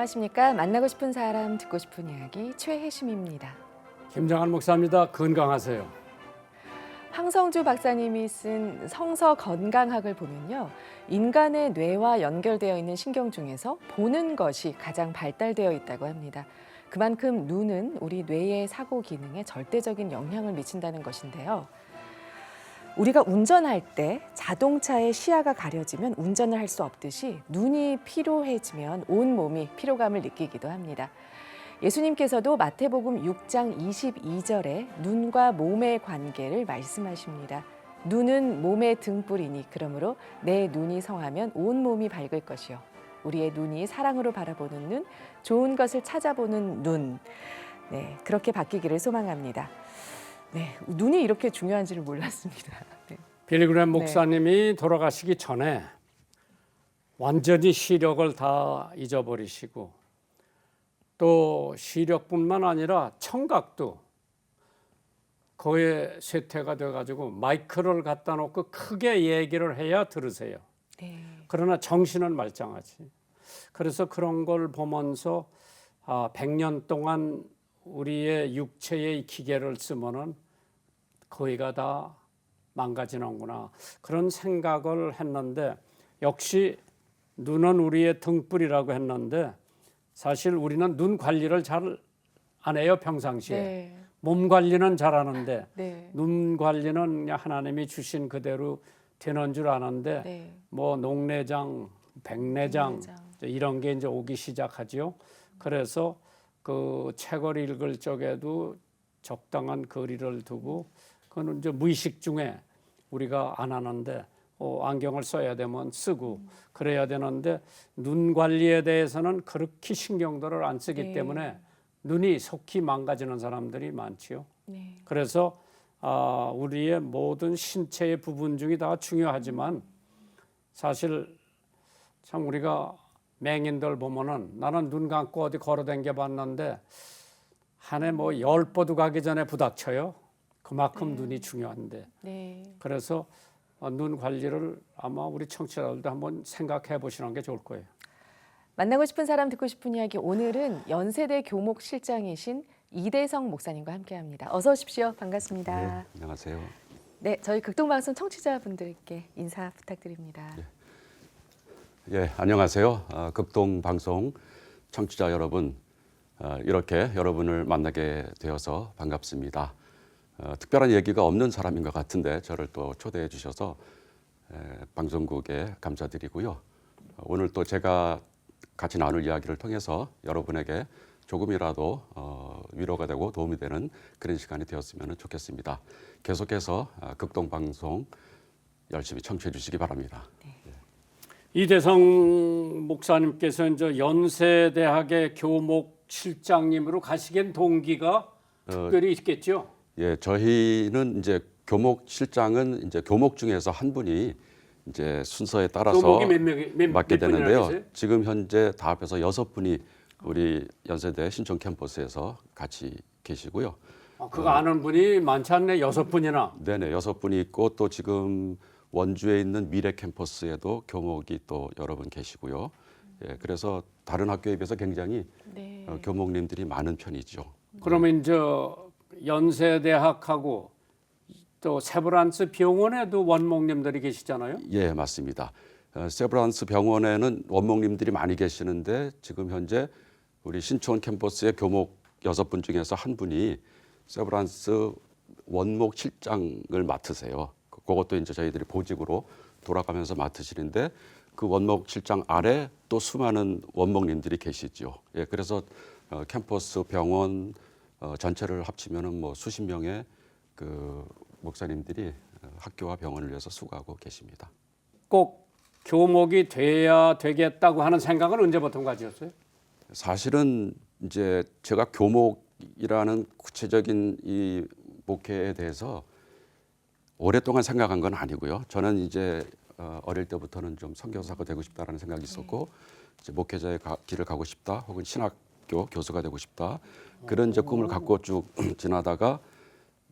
안녕하십니까. 만나고 싶은 사람, 듣고 싶은 이야기 최혜심입니다. 김정한 목사입니다. 건강하세요. 황성주 박사님이 쓴 성서 건강학을 보면요. 인간의 뇌와 연결되어 있는 신경 중에서 보는 것이 가장 발달되어 있다고 합니다. 그만큼 눈은 우리 뇌의 사고 기능에 절대적인 영향을 미친다는 것인데요. 우리가 운전할 때 자동차의 시야가 가려지면 운전을 할 수 없듯이 눈이 피로해지면 온 몸이 피로감을 느끼기도 합니다. 예수님께서도 마태복음 6장 22절에 눈과 몸의 관계를 말씀하십니다. 눈은 몸의 등불이니 그러므로 내 눈이 성하면 온 몸이 밝을 것이요. 우리의 눈이 사랑으로 바라보는 눈, 좋은 것을 찾아보는 눈. 네, 그렇게 바뀌기를 소망합니다. 네, 눈이 이렇게 중요한지를 몰랐습니다. 네. 빌리그램 목사님이 돌아가시기 전에 완전히 시력을 다 잊어버리시고 또 시력뿐만 아니라 청각도 거의 쇠퇴가 돼가지고 마이크를 갖다 놓고 크게 얘기를 해야 들으세요. 네. 그러나 정신은 말짱하지. 그래서 그런 걸 보면서 100년 동안 우리의 육체의 기계를 쓰면은 거의가 다 망가지는구나. 그런 생각을 했는데 역시 눈은 우리의 등불이라고 했는데 사실 우리는 눈 관리를 잘 안 해요, 평상시에. 네. 몸 관리는 잘 하는데 네. 눈 관리는 그냥 하나님이 주신 그대로 되는 줄 아는데 네. 뭐 녹내장, 백내장 백내장. 이런 게 이제 오기 시작하죠. 그래서 그 책을 읽을 적에도 적당한 거리를 두고 그거는 이제 무의식 중에 우리가 안 하는데 안경을 써야 되면 쓰고 그래야 되는데 눈 관리에 대해서는 그렇게 신경들을 안 쓰기 네. 때문에 눈이 속히 망가지는 사람들이 많지요. 네. 그래서 우리의 모든 신체의 부분 중이 다 중요하지만 사실 참 우리가 맹인들 보면은 나는 눈 감고 어디 걸어 다녀 봤는데 한 해 뭐 10보도 가기 전에 부닥쳐요. 그만큼 눈이 중요한데. 네. 그래서 눈 관리를 아마 우리 청취자들도 한번 생각해 보시는 게 좋을 거예요. 만나고 싶은 사람, 듣고 싶은 이야기. 오늘은 연세대 교목 실장이신 이대성 목사님과 함께합니다. 어서 오십시오. 반갑습니다. 네, 안녕하세요. 네, 저희 극동방송 청취자분들께 인사 부탁드립니다. 예, 안녕하세요. 극동방송 청취자 여러분, 이렇게 여러분을 만나게 되어서 반갑습니다. 특별한 얘기가 없는 사람인 것 같은데 저를 또 초대해 주셔서 방송국에 감사드리고요. 오늘 또 제가 같이 나눌 이야기를 통해서 여러분에게 조금이라도 위로가 되고 도움이 되는 그런 시간이 되었으면 좋겠습니다. 계속해서 극동방송 열심히 청취해 주시기 바랍니다. 이대성 목사님께서 이제 연세대학의 교목 실장님으로 가시긴 동기가 특별히 있겠죠. 예, 저희는 이제 교목 실장은 이제 교목 중에서 한 분이 이제 순서에 따라서 교목이 몇 맡게 분이나 되는데요. 계세요? 지금 현재 다 합해서 6분이 우리 연세대 신촌 캠퍼스에서 같이 계시고요. 그거 아는 분이 많지 않네. 6분이나. 네네, 6분이 있고 또 지금 원주에 있는 미래 캠퍼스에도 교목이 또 여러 분 계시고요. 예, 그래서 다른 학교에 비해서 굉장히 네. 교목님들이 많은 편이죠. 그러면 이제 연세대학하고 또 세브란스 병원에도 원목님들이 계시잖아요. 예, 맞습니다. 세브란스 병원에는 원목님들이 많이 계시는데 지금 현재 우리 신촌 캠퍼스의 교목 6분 중에서 한 분이 세브란스 원목 실장을 맡으세요. 그것도 이제 저희들이 보직으로 돌아가면서 맡으시는데 그 원목 실장 아래 또 수많은 원목님들이 계시죠. 예, 그래서 캠퍼스 병원 전체를 합치면은 뭐 수십 명의 그 목사님들이 학교와 병원을 위해서 수고하고 계십니다. 꼭 교목이 돼야 되겠다고 하는 생각은 언제부터 가지셨어요? 사실은 이제 제가 교목이라는 구체적인 이 목회에 대해서 오랫동안 생각한 건 아니고요. 저는 이제 어릴 때부터는 좀 선교사가 되고 싶다라는 생각이 있었고 이제 목회자의 길을 가고 싶다, 혹은 신학교 교수가 되고 싶다 그런 이제 꿈을 갖고 쭉 지나다가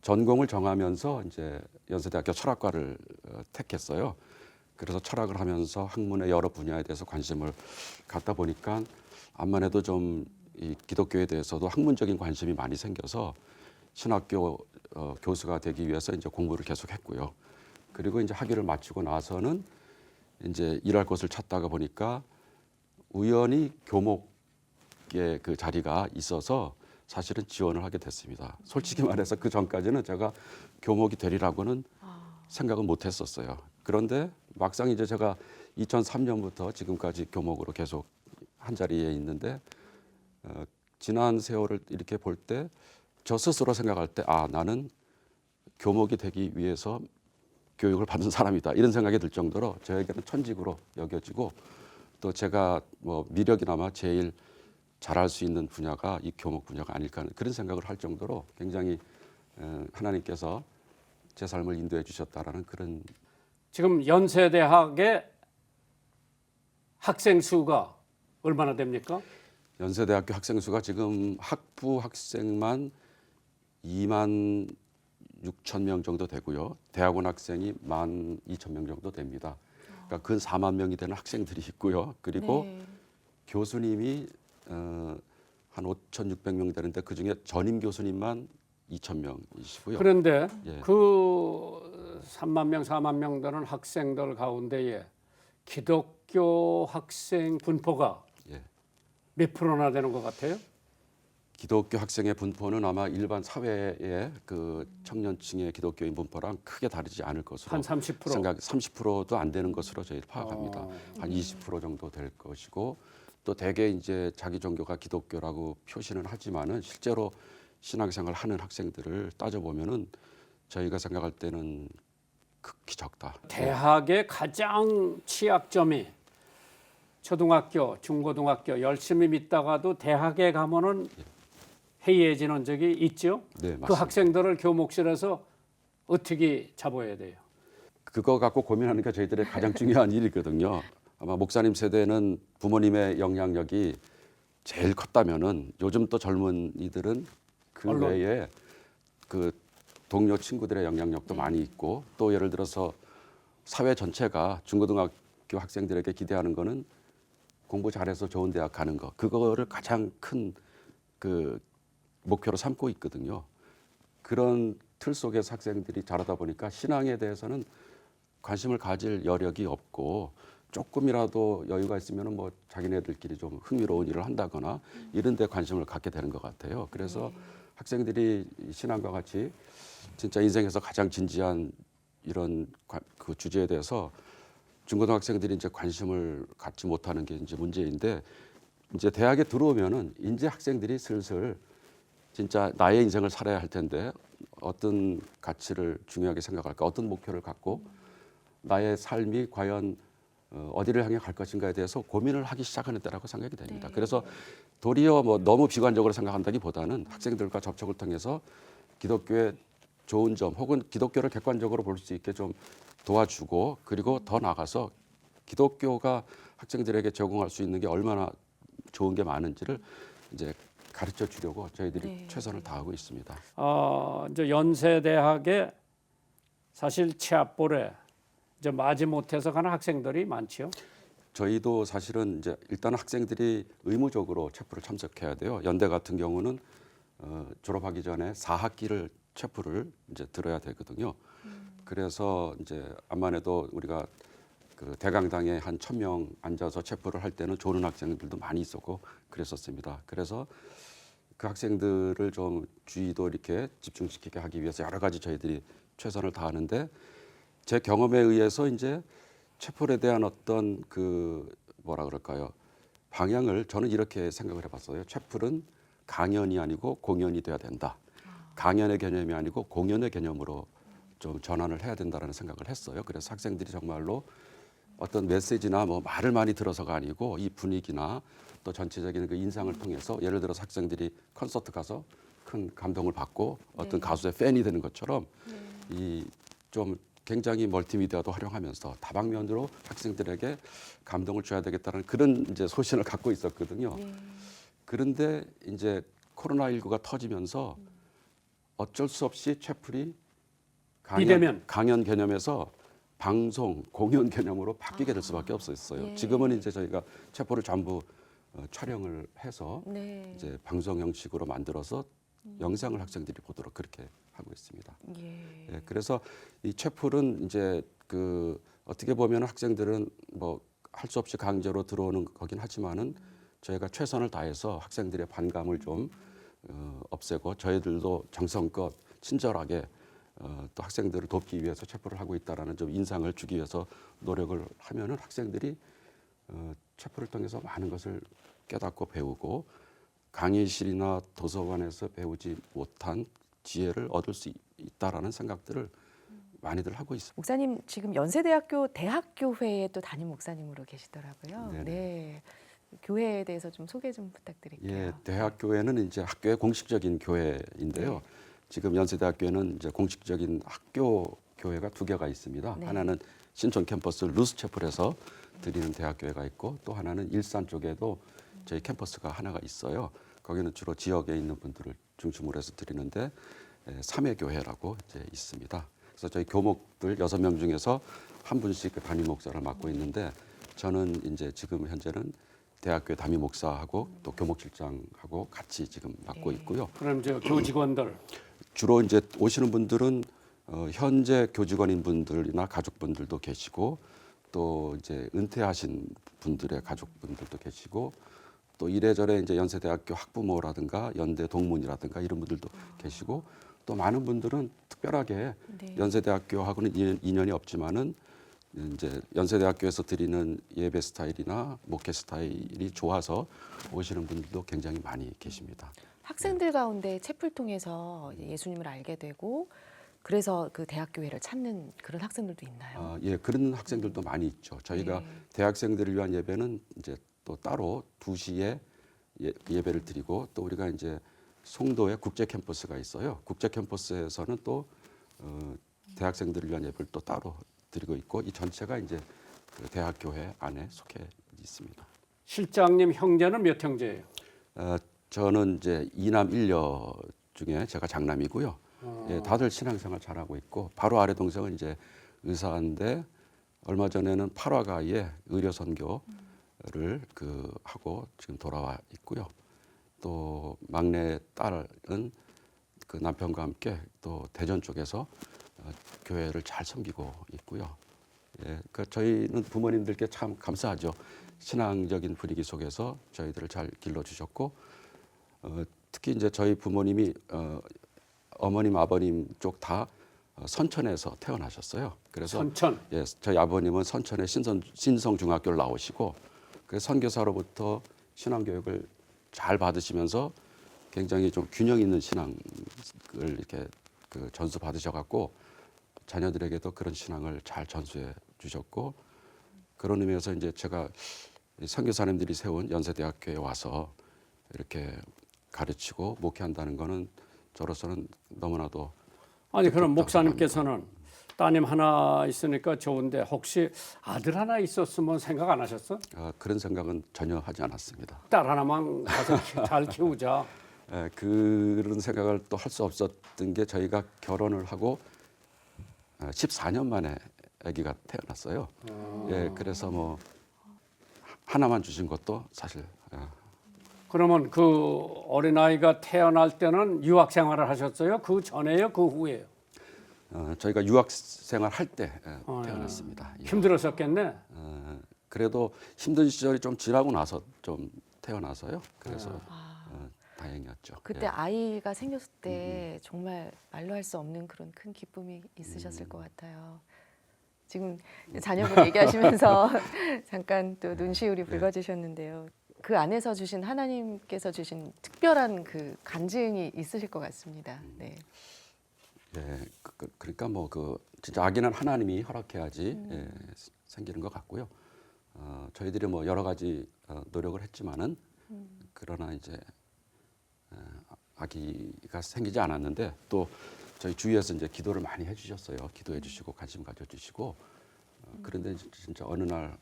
전공을 정하면서 이제 연세대학교 철학과를 택했어요. 그래서 철학을 하면서 학문의 여러 분야에 대해서 관심을 갖다 보니까 암만 해도 좀 이 기독교에 대해서도 학문적인 관심이 많이 생겨서 신학교 교수가 되기 위해서 이제 공부를 계속했고요. 그리고 이제 학위를 마치고 나서는 이제 일할 곳을 찾다가 보니까 우연히 교목의 그 자리가 있어서 사실은 지원을 하게 됐습니다. 솔직히 말해서 그 전까지는 제가 교목이 되리라고는 생각은 못 했었어요. 그런데 막상 이제 제가 2003년부터 지금까지 교목으로 계속 한 자리에 있는데 지난 세월을 이렇게 볼 때 저 스스로 생각할 때 나는 교목이 되기 위해서 교육을 받은 사람이다 이런 생각이 들 정도로 저에게는 천직으로 여겨지고 또 제가 뭐 미력이나마 제일 잘할 수 있는 분야가 이 교목 분야가 아닐까 하는 그런 생각을 할 정도로 굉장히 하나님께서 제 삶을 인도해 주셨다라는 그런. 지금 연세대학의 학생 수가 얼마나 됩니까? 연세대학교 학생 수가 지금 학부 학생만 2만 6천 명 정도 되고요. 대학원 학생이 1만 2천 명 정도 됩니다. 그러니까 근 4만 명이 되는 학생들이 있고요. 그리고 네. 교수님이 한 5,600명 되는데 그중에 전임 교수님만 2천 명이시고요. 그런데 예. 그 3만 명, 4만 명 되는 학생들 가운데에 기독교 학생 분포가 예. 몇 프로나 되는 것 같아요? 기독교 학생의 분포는 아마 일반 사회의 그 청년층의 기독교인 분포랑 크게 다르지 않을 것으로 한 30%? 생각. 30%도 안 되는 것으로 저희 파악합니다. 어. 한 20% 정도 될 것이고 또 대개 이제 자기 종교가 기독교라고 표시는 하지만은 실제로 신앙생활 하는 학생들을 따져 보면은 저희가 생각할 때는 극히 적다. 대학의 가장 취약점이 초등학교, 중고등학교 열심히 믿다가도 대학에 가면은 해이해지는 적이 있죠. 네, 맞습니다. 그 학생들을 교목실에서 어떻게 잡아야 돼요? 그거 갖고 고민하는 게 저희들의 가장 중요한 일이거든요. 아마 목사님 세대는 부모님의 영향력이 제일 컸다면은 요즘 또 젊은이들은 그 언론. 외에 그 동료 친구들의 영향력도 많이 있고 또 예를 들어서 사회 전체가 중고등학교 학생들에게 기대하는 거는 공부 잘해서 좋은 대학 가는 거 그거를 가장 큰 그 목표로 삼고 있거든요. 그런 틀 속에서 학생들이 자라다 보니까 신앙에 대해서는 관심을 가질 여력이 없고 조금이라도 여유가 있으면 뭐 자기네들끼리 좀 흥미로운 일을 한다거나 이런 데 관심을 갖게 되는 것 같아요. 그래서 학생들이 신앙과 같이 진짜 인생에서 가장 진지한 이런 그 주제에 대해서 중고등학생들이 이제 관심을 갖지 못하는 게 이제 문제인데 이제 대학에 들어오면은 이제 학생들이 슬슬 진짜 나의 인생을 살아야 할 텐데 어떤 가치를 중요하게 생각할까, 어떤 목표를 갖고 나의 삶이 과연 어디를 향해 갈 것인가에 대해서 고민을 하기 시작하는 때라고 생각이 됩니다. 네. 그래서 도리어 뭐 너무 비관적으로 생각한다기보다는 학생들과 접촉을 통해서 기독교의 좋은 점 혹은 기독교를 객관적으로 볼 수 있게 좀 도와주고 그리고 더 나아가서 기독교가 학생들에게 제공할 수 있는 게 얼마나 좋은 게 많은지를 이제 가르쳐 주려고 저희들이 네. 최선을 다하고 있습니다. 이제 연세대학에 사실 체압볼에 이제 맞이 못해서 가는 학생들이 많죠. 저희도 사실은 이제 일단 학생들이 의무적으로 체프를 참석해야 돼요. 연대 같은 경우는 졸업하기 전에 4학기를 체프를 이제 들어야 되거든요. 그래서 이제 암만 해도 우리가 그 대강당에 한 1,000명 앉아서 체프를 할 때는 조는 학생들도 많이 있었고 그랬었습니다. 그래서 그 학생들을 좀 주의도 이렇게 집중시키게 하기 위해서 여러 가지 저희들이 최선을 다하는데 제 경험에 의해서 이제 체플에 대한 어떤 그 뭐라 그럴까요? 방향을 저는 이렇게 생각을 해봤어요. 체플은 강연이 아니고 공연이 돼야 된다. 강연의 개념이 아니고 공연의 개념으로 좀 전환을 해야 된다라는 생각을 했어요. 그래서 학생들이 정말로 어떤 메시지나 뭐 말을 많이 들어서가 아니고 이 분위기나 또 전체적인 그 인상을 통해서 예를 들어서 학생들이 콘서트 가서 큰 감동을 받고 어떤 네. 가수의 팬이 되는 것처럼 이 좀 굉장히 멀티미디어도 활용하면서 다방면으로 학생들에게 감동을 줘야 되겠다는 그런 이제 소신을 갖고 있었거든요. 네. 그런데 이제 코로나19가 터지면서 어쩔 수 없이 채플이 비대면. 강연 개념에서 방송, 공연 개념으로 바뀌게 될 수밖에 없었어요. 예. 지금은 이제 저희가 체포를 전부 촬영을 해서 네. 이제 방송 형식으로 만들어서 영상을 학생들이 보도록 그렇게 하고 있습니다. 예. 예, 그래서 이 채플은 이제 그 어떻게 보면 학생들은 뭐 할 수 없이 강제로 들어오는 거긴 하지만은 저희가 최선을 다해서 학생들의 반감을 좀 없애고 저희들도 정성껏 친절하게 또 학생들을 돕기 위해서 채플을 하고 있다라는 좀 인상을 주기 위해서 노력을 하면은 학생들이 채플을 통해서 많은 것을 깨닫고 배우고 강의실이나 도서관에서 배우지 못한 지혜를 얻을 수 있다라는 생각들을 많이들 하고 있습니다. 목사님 지금 연세대학교 대학교회에 또 담임 목사님으로 계시더라고요. 네네. 네. 교회에 대해서 좀 소개 좀 부탁드릴게요. 예, 대학교회는 이제 학교의 공식적인 교회인데요. 네. 지금 연세대학교에는 이제 공식적인 학교 교회가 2개가 있습니다. 네. 하나는 신촌 캠퍼스 루스채플에서 드리는 대학교회가 있고 또 하나는 일산 쪽에도 저희 캠퍼스가 하나가 있어요. 거기는 주로 지역에 있는 분들을 중심으로 해서 드리는데 삼회교회라고 이제 있습니다. 그래서 저희 교목들 6명 중에서 한 분씩 그 담임 목사를 맡고 있는데 저는 이제 지금 현재는 대학교 담임 목사하고 또 교목실장하고 같이 지금 맡고 있고요. 그럼 저 교직원들 주로 이제 오시는 분들은 현재 교직원인 분들이나 가족분들도 계시고 또 이제 은퇴하신 분들의 가족분들도 계시고 또 이래저래 이제 연세대학교 학부모라든가 연대 동문이라든가 이런 분들도 계시고 또 많은 분들은 특별하게 네. 연세대학교하고는 인연이 없지만은 이제 연세대학교에서 드리는 예배 스타일이나 목회 스타일이 좋아서 오시는 분들도 굉장히 많이 계십니다. 학생들 가운데 채플 통해서 예수님을 알게 되고 그래서 그 대학교회를 찾는 그런 학생들도 있나요? 예, 그런 학생들도 많이 있죠. 저희가 네. 대학생들을 위한 예배는 이제 또 따로 2시에 예배를 드리고 또 우리가 이제 송도에 국제 캠퍼스가 있어요. 국제 캠퍼스에서는 또 대학생들을 위한 예배를 또 따로 드리고 있고 이 전체가 이제 그 대학교회 안에 속해 있습니다. 실장님 형제는 몇 형제예요? 저는 이제 2남 1녀 중에 제가 장남이고요. 예, 다들 신앙생활 잘하고 있고 바로 아래 동생은 이제 의사인데 얼마 전에는 8화가에 의료 선교를 그 하고 지금 돌아와 있고요. 또 막내 딸은 그 남편과 함께 또 대전 쪽에서 교회를 잘 섬기고 있고요. 예, 그 저희는 부모님들께 참 감사하죠. 신앙적인 분위기 속에서 저희들을 잘 길러 주셨고 특히 이제 저희 부모님이 어머님 아버님 쪽 다 선천에서 태어나셨어요. 그래서 선천. 예, 저희 아버님은 선천의 신성중학교를 나오시고 그 선교사로부터 신앙교육을 잘 받으시면서 굉장히 좀 균형 있는 신앙을 이렇게 그 전수 받으셔갖고 자녀들에게도 그런 신앙을 잘 전수해 주셨고 그런 의미에서 이제 제가 선교사님들이 세운 연세대학교에 와서 이렇게 가르치고 목회한다는 거는 저로서는 너무나도 아니 그럼 뜻깊다고 목사님께서는 따님 하나 있으니까 좋은데 혹시 아들 하나 있었으면 생각 안 하셨어? 그런 생각은 전혀 하지 않았습니다. 딸 하나만 가서 잘 키우자. 예, 그런 생각을 또 할 수 없었던 게 저희가 결혼을 하고 14년 만에 아기가 태어났어요. 예, 그래서 뭐 하나만 주신 것도 사실 그러면 그 어린아이가 태어날 때는 유학 생활을 하셨어요? 그 전에요? 그 후에요? 저희가 유학 생활 할 때 태어났습니다. 예. 힘들었었겠네. 그래도 힘든 시절이 좀 지나고 나서 좀 태어나서요. 그래서 다행이었죠. 그때 예. 아이가 생겼을 때 정말 말로 할 수 없는 그런 큰 기쁨이 있으셨을 것 같아요. 지금 자녀분 얘기하시면서 잠깐 또 눈시울이 붉어지셨는데요. 그 안에서 주신 하나님께서 주신 특별한 그 간증이 있으실 것 같습니다. 네. 예, 그러니까 뭐 그 진짜 아기는 하나님이 허락해야지 생기는 것 같고요. 저희들이 뭐 여러 가지 노력을 했지만은 그러나 이제 아기가 생기지 않았는데 또 저희 주위에서 이제 기도를 많이 해주셨어요. 기도해 주시고 관심 가져주시고 그런데 진짜 어느 날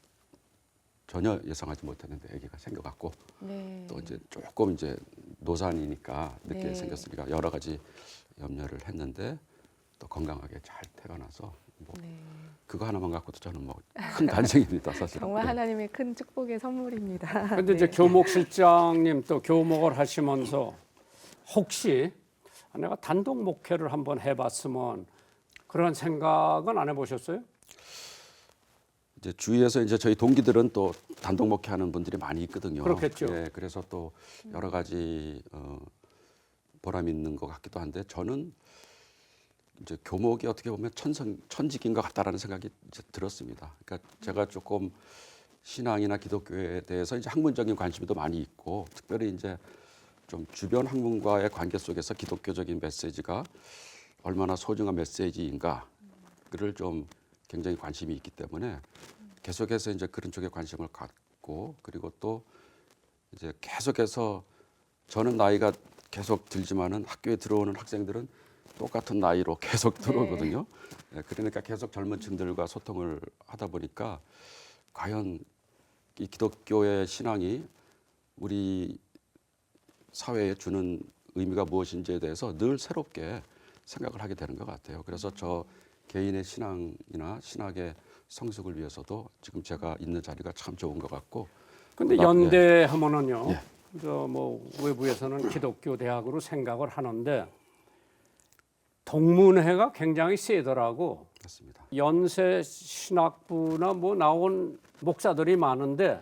전혀 예상하지 못했는데 아기가 생겨갖고 네. 또 이제 조금 이제 노산이니까 늦게 네. 생겼으니까 여러 가지 염려를 했는데 또 건강하게 잘 태어나서 뭐 네. 그거 하나만 갖고도 저는 뭐 큰 반증입니다, 사실. 정말 하나님의 큰 축복의 선물입니다. 근데 이제 네. 교목실장님 또 교목을 하시면서 혹시 내가 단독 목회를 한번 해봤으면 그런 생각은 안 해보셨어요? 이제 주위에서 이제 저희 동기들은 또 단독 목회하는 분들이 많이 있거든요. 그렇겠죠. 예, 그래서 또 여러 가지 보람 있는 것 같기도 한데 저는 이제 교목이 어떻게 보면 천직인 것 같다라는 생각이 이제 들었습니다. 그러니까 제가 조금 신앙이나 기독교에 대해서 이제 학문적인 관심도 많이 있고 특별히 이제 좀 주변 학문과의 관계 속에서 기독교적인 메시지가 얼마나 소중한 메시지인가를 좀 굉장히 관심이 있기 때문에 계속해서 이제 그런 쪽에 관심을 갖고 그리고 또 이제 계속해서 저는 나이가 계속 들지만은 학교에 들어오는 학생들은 똑같은 나이로 계속 들어오거든요. 네, 그러니까 계속 젊은 층들과 소통을 하다 보니까 과연 이 기독교의 신앙이 우리 사회에 주는 의미가 무엇인지에 대해서 늘 새롭게 생각을 하게 되는 것 같아요. 그래서 저 개인의 신앙이나 신학의 성숙을 위해서도 지금 제가 있는 자리가 참 좋은 것 같고. 근데 예. 연대 하면은요. 예. 저 뭐 외부에서는 기독교 대학으로 생각을 하는데 동문회가 굉장히 세더라고. 맞습니다. 연세 신학부나 뭐 나온 목사들이 많은데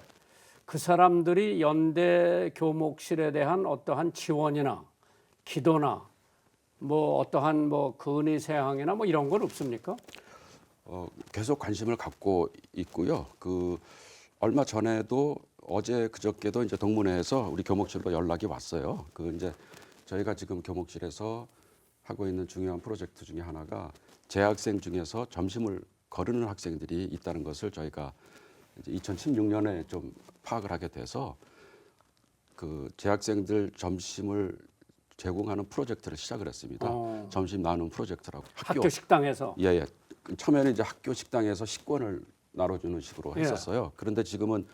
그 사람들이 연대 교목실에 대한 어떠한 지원이나 기도나 뭐 어떠한 뭐 근위 세항이나 뭐 이런 건 없습니까? 계속 관심을 갖고 있고요. 그 얼마 전에도 어제 그저께도 이제 동문회에서 우리 교목실로 연락이 왔어요. 그 이제 저희가 지금 교목실에서 하고 있는 중요한 프로젝트 중에 하나가 재학생 중에서 점심을 거르는 학생들이 있다는 것을 저희가 이제 2016년에 좀 파악을 하게 돼서 그 재학생들 점심을 제공하는 프로젝트를 시작을 했습니다. 점심 나눔 프로젝트라고. 학교 식당에서. 예, 예. 처음에는 이제 학교 식당에서 식권을 나눠주는 식으로 예. 했었어요. 그런데 지금은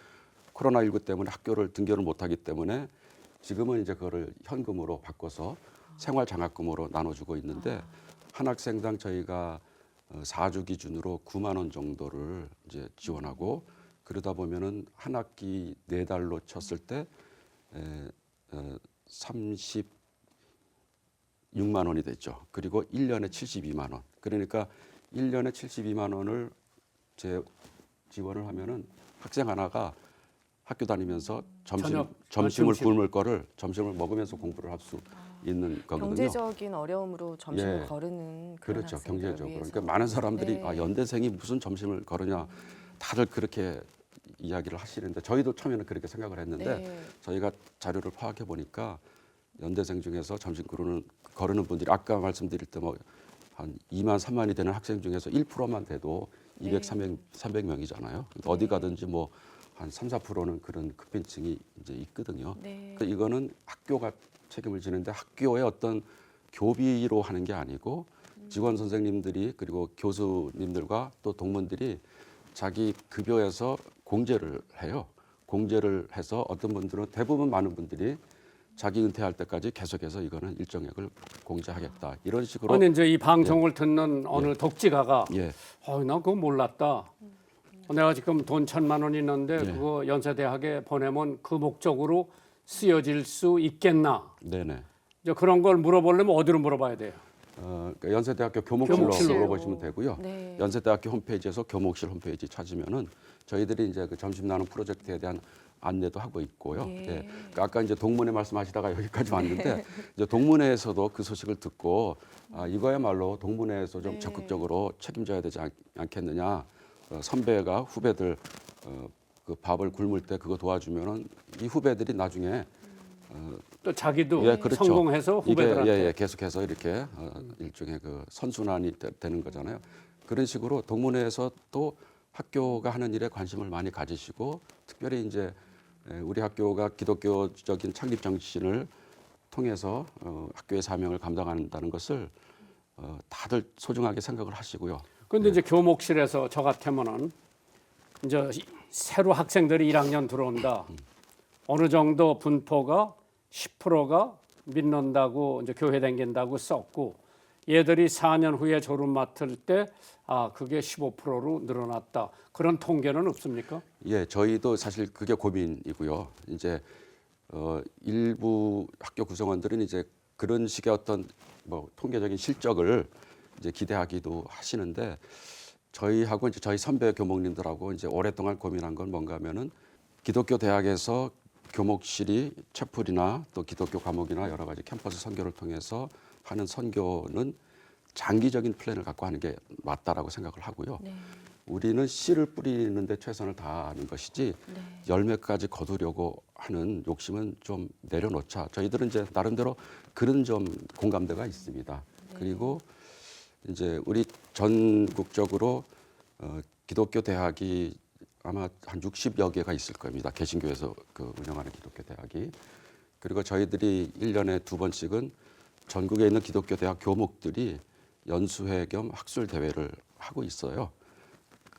코로나19 때문에 학교를 등교를 못하기 때문에 지금은 이제 그거를 현금으로 바꿔서 생활장학금으로 나눠주고 있는데 한 학생당 저희가 4주 기준으로 9만 원 정도를 이제 지원하고 그러다 보면은 한 학기 4달로 쳤을 때 36만 원이 됐죠. 그리고 1년에 72만 원. 그러니까 1년에 72만 원을 지원을 하면은 학생 하나가 학교 다니면서 점심을 점심. 굶을 거를 점심을 먹으면서 공부를 할 수 있는 거거든요. 경제적인 어려움으로 점심을 예. 거르는 그런 그렇죠. 학생들을 경제적으로. 위해서. 그러니까 많은 사람들이 네. 아, 연대생이 무슨 점심을 거르냐 다들 그렇게 이야기를 하시는데 저희도 처음에는 그렇게 생각을 했는데 네. 저희가 자료를 파악해 보니까 연대생 중에서 점심 거르는 분들이 아까 말씀드릴 때 뭐 한 2만 3만이 되는 학생 중에서 1%만 돼도 200, 네. 300명이잖아요. 어디 가든지 뭐 한 3, 4%는 그런 급빈층이 이제 있거든요. 네. 그러니까 이거는 학교가 책임을 지는데 학교의 어떤 교비로 하는 게 아니고 직원 선생님들이 그리고 교수님들과 또 동문들이 자기 급여에서 공제를 해요. 공제를 해서 어떤 분들은 대부분 많은 분들이 자기 은퇴할 때까지 계속해서 이거는 일정액을 공제하겠다 이런 식으로. 아니 이제 이 방송을 듣는 어느 독지가가 예. 나 그거 몰랐다. 내가 지금 돈 1,000만 원 있는데 예. 그거 연세대학에 보내면 그 목적으로 쓰여질 수 있겠나? 네네. 이제 그런 걸 물어보려면 어디로 물어봐야 돼요? 그러니까 연세대학교 교목실로 교목실로. 물어보시면 되고요. 네. 연세대학교 홈페이지에서 교목실 홈페이지 찾으면은 저희들이 이제 그 점심 나눔 프로젝트에 대한 안내도 하고 있고요. 예. 예. 그러니까 아까 이제 동문회 말씀하시다가 여기까지 왔는데 이제 동문회에서도 그 소식을 듣고 아, 이거야말로 동문회에서 좀 네. 적극적으로 책임져야 되지 않겠느냐. 선배가 후배들 그 밥을 굶을 때 그거 도와주면은 이 후배들이 나중에 또 자기도 예, 그렇죠. 성공해서 이게 후배들한테 계속해서 이렇게 일종의 그 선순환이 되는 거잖아요. 그런 식으로 동문회에서 또 학교가 하는 일에 관심을 많이 가지시고 특별히 이제 우리 학교가 기독교적인 창립 정신을 통해서 학교의 사명을 감당한다는 것을 다들 소중하게 생각을 하시고요. 근데 이제 교목실에서 저 같으면은 이제 새로 학생들이 1학년 들어온다. 어느 정도 분포가 10%가 믿는다고 이제 교회 다닌다고 썼고 얘들이 4년 후에 졸업 맡을 때 그게 15%로 늘어났다. 그런 통계는 없습니까? 예, 저희도 사실 그게 고민이고요. 이제 일부 학교 구성원들은 이제 그런 식의 어떤 뭐 통계적인 실적을 이제 기대하기도 하시는데 저희하고 이제 저희 선배 교목님들하고 이제 오랫동안 고민한 건 뭔가 하면은 기독교 대학에서 교목실이 채플이나 또 기독교 과목이나 여러 가지 캠퍼스 선교를 통해서 하는 선교는 장기적인 플랜을 갖고 하는 게 맞다라고 생각을 하고요. 네. 우리는 씨를 뿌리는 데 최선을 다하는 것이지 네. 열매까지 거두려고 하는 욕심은 좀 내려놓자. 저희들은 이제 나름대로 그런 좀 공감대가 있습니다. 그리고 이제 우리 전국적으로 기독교 대학이 아마 한 60여 개가 있을 겁니다. 개신교에서 그 운영하는 기독교 대학이. 그리고 저희들이 1년에 2번씩은 전국에 있는 기독교 대학 교목들이 연수회 겸 학술 대회를 하고 있어요.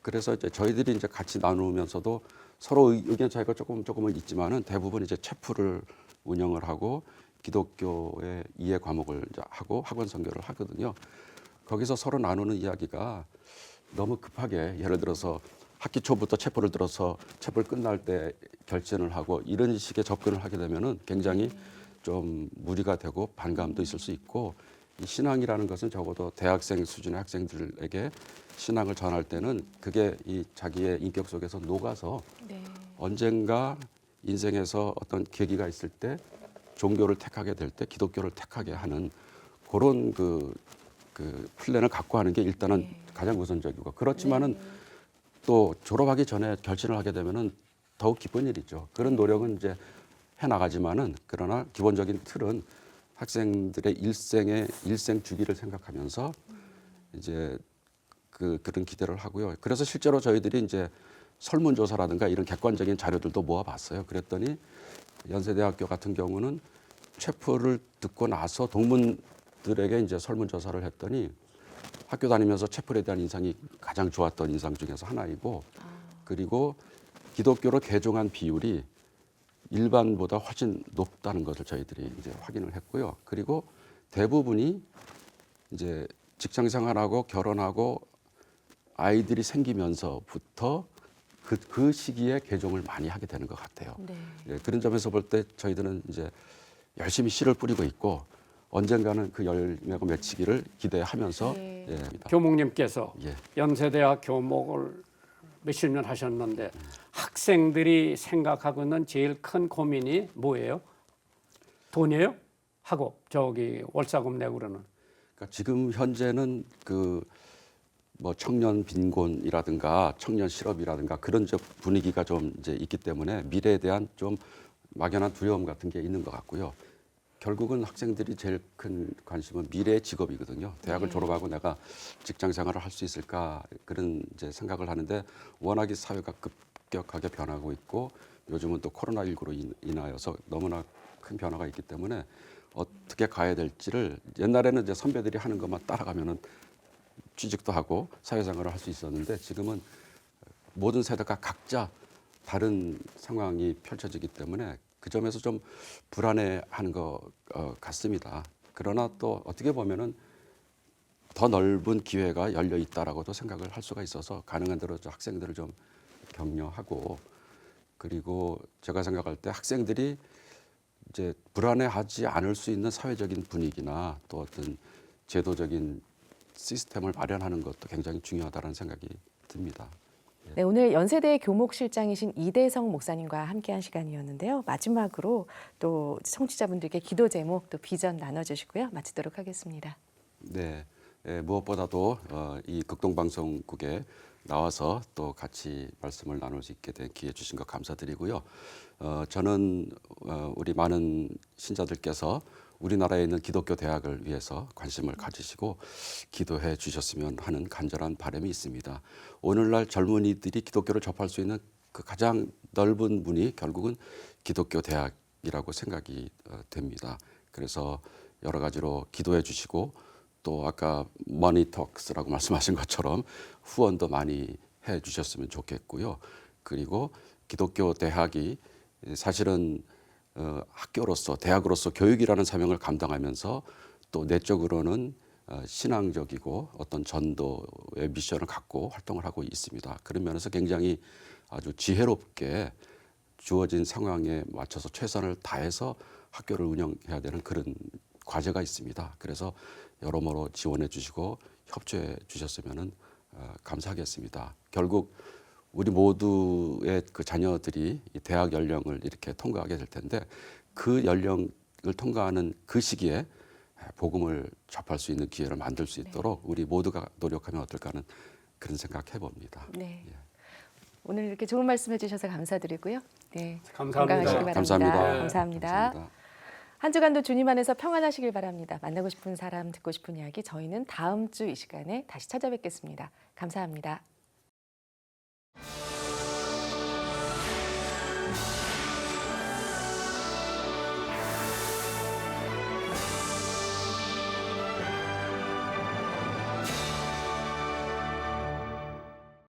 그래서 이제 저희들이 이제 같이 나누면서도 서로 의견 차이가 조금은 있지만은 대부분 이제 체프를 운영을 하고 기독교의 이해 과목을 이제 하고 학원 선교를 하거든요. 거기서 서로 나누는 이야기가 너무 급하게 예를 들어서 학기 초부터 체프를 들어서 체프를 끝날 때 결전을 하고 이런 식의 접근을 하게 되면은 굉장히 좀 무리가 되고 반감도 있을 수 있고 이 신앙이라는 것은 적어도 대학생 수준의 학생들에게 신앙을 전할 때는 그게 이 자기의 인격 속에서 녹아서 네. 언젠가 인생에서 어떤 계기가 있을 때 종교를 택하게 될 때 기독교를 택하게 하는 그런 그 플랜을 갖고 하는 게 일단은 네. 가장 우선적이고 그렇지만은 네. 또 졸업하기 전에 결심을 하게 되면은 더욱 기쁜 일이죠. 그런 노력은 이제 해 나가지만은 그러나 기본적인 틀은 학생들의 일생 주기를 생각하면서 이제 그런 기대를 하고요. 그래서 실제로 저희들이 이제 설문조사라든가 이런 객관적인 자료들도 모아봤어요. 그랬더니 연세대학교 같은 경우는 체프를 듣고 나서 동문들에게 이제 설문조사를 했더니 학교 다니면서 체플에 대한 인상이 가장 좋았던 인상 중에서 하나이고 그리고 기독교로 개종한 비율이 일반보다 훨씬 높다는 것을 저희들이 이제 확인을 했고요. 그리고 대부분이 이제 직장 생활하고 결혼하고 아이들이 생기면서부터 그 시기에 개종을 많이 하게 되는 것 같아요. 네. 예, 그런 점에서 볼 때 저희들은 이제 열심히 씨를 뿌리고 있고 언젠가는 그 열매가 맺히기를 기대하면서 네. 예, 교목님께서 예. 연세대학 교목을 몇십 년 하셨는데 학생들이 생각하고 있는 제일 큰 고민이 뭐예요? 돈이에요? 학업, 월사금 내고 그러는. 그러니까 지금 현재는 그 뭐 청년 빈곤이라든가 청년 실업이라든가 그런 분위기가 좀 이제 있기 때문에 미래에 대한 좀 막연한 두려움 같은 게 있는 것 같고요. 결국은 학생들이 제일 큰 관심은 미래의 직업이거든요. 대학을 졸업하고 내가 직장 생활을 할 수 있을까 그런 이제 생각을 하는데 워낙에 사회가 급격하게 변하고 있고 요즘은 또 코로나19로 인하여서 너무나 큰 변화가 있기 때문에 어떻게 가야 될지를 옛날에는 이제 선배들이 하는 것만 따라가면은 취직도 하고 사회생활을 할 수 있었는데 지금은 모든 세대가 각자 다른 상황이 펼쳐지기 때문에 그 점에서 좀 불안해하는 것 같습니다. 그러나 또 어떻게 보면은 더 넓은 기회가 열려 있다라고도 생각을 할 수가 있어서 가능한 대로 학생들을 좀 격려하고 그리고 제가 생각할 때 학생들이 이제 불안해하지 않을 수 있는 사회적인 분위기나 또 어떤 제도적인 시스템을 마련하는 것도 굉장히 중요하다는 생각이 듭니다. 네, 오늘 연세대 교목실장이신 이대성 목사님과 함께한 시간이었는데요. 마지막으로 또 청취자분들께 기도 제목 또 비전 나눠주시고요. 마치도록 하겠습니다. 네, 무엇보다도 이 극동방송국에 나와서 또 같이 말씀을 나눌 수 있게 된 기회 주신 것 감사드리고요. 저는 우리 많은 신자들께서 우리나라에 있는 기독교 대학을 위해서 관심을 가지시고 기도해 주셨으면 하는 간절한 바람이 있습니다. 오늘날 젊은이들이 기독교를 접할 수 있는 그 가장 넓은 문이 결국은 기독교 대학이라고 생각이 됩니다. 그래서 여러 가지로 기도해 주시고 또 아까 머니톡스라고 말씀하신 것처럼 후원도 많이 해 주셨으면 좋겠고요. 그리고 기독교 대학이 사실은 학교로서 대학으로서 교육이라는 사명을 감당하면서 또 내적으로는 신앙적이고 어떤 전도의 미션을 갖고 활동을 하고 있습니다. 그런 면에서 굉장히 아주 지혜롭게 주어진 상황에 맞춰서 최선을 다해서 학교를 운영해야 되는 그런 과제가 있습니다. 그래서 여러모로 지원해 주시고 협조해 주셨으면 감사하겠습니다. 결국 우리 모두의 그 자녀들이 이 대학 연령을 이렇게 통과하게 될 텐데 그 연령을 통과하는 그 시기에 복음을 접할 수 있는 기회를 만들 수 있도록 우리 모두가 노력하면 어떨까 하는 그런 생각해 봅니다. 네. 오늘 이렇게 좋은 말씀해 주셔서 감사드리고요. 네. 감사합니다. 건강하시기 바랍니다. 감사합니다. 감사합니다. 감사합니다. 한 주간도 주님 안에서 평안하시길 바랍니다. 만나고 싶은 사람, 듣고 싶은 이야기 저희는 다음 주 이 시간에 다시 찾아뵙겠습니다. 감사합니다.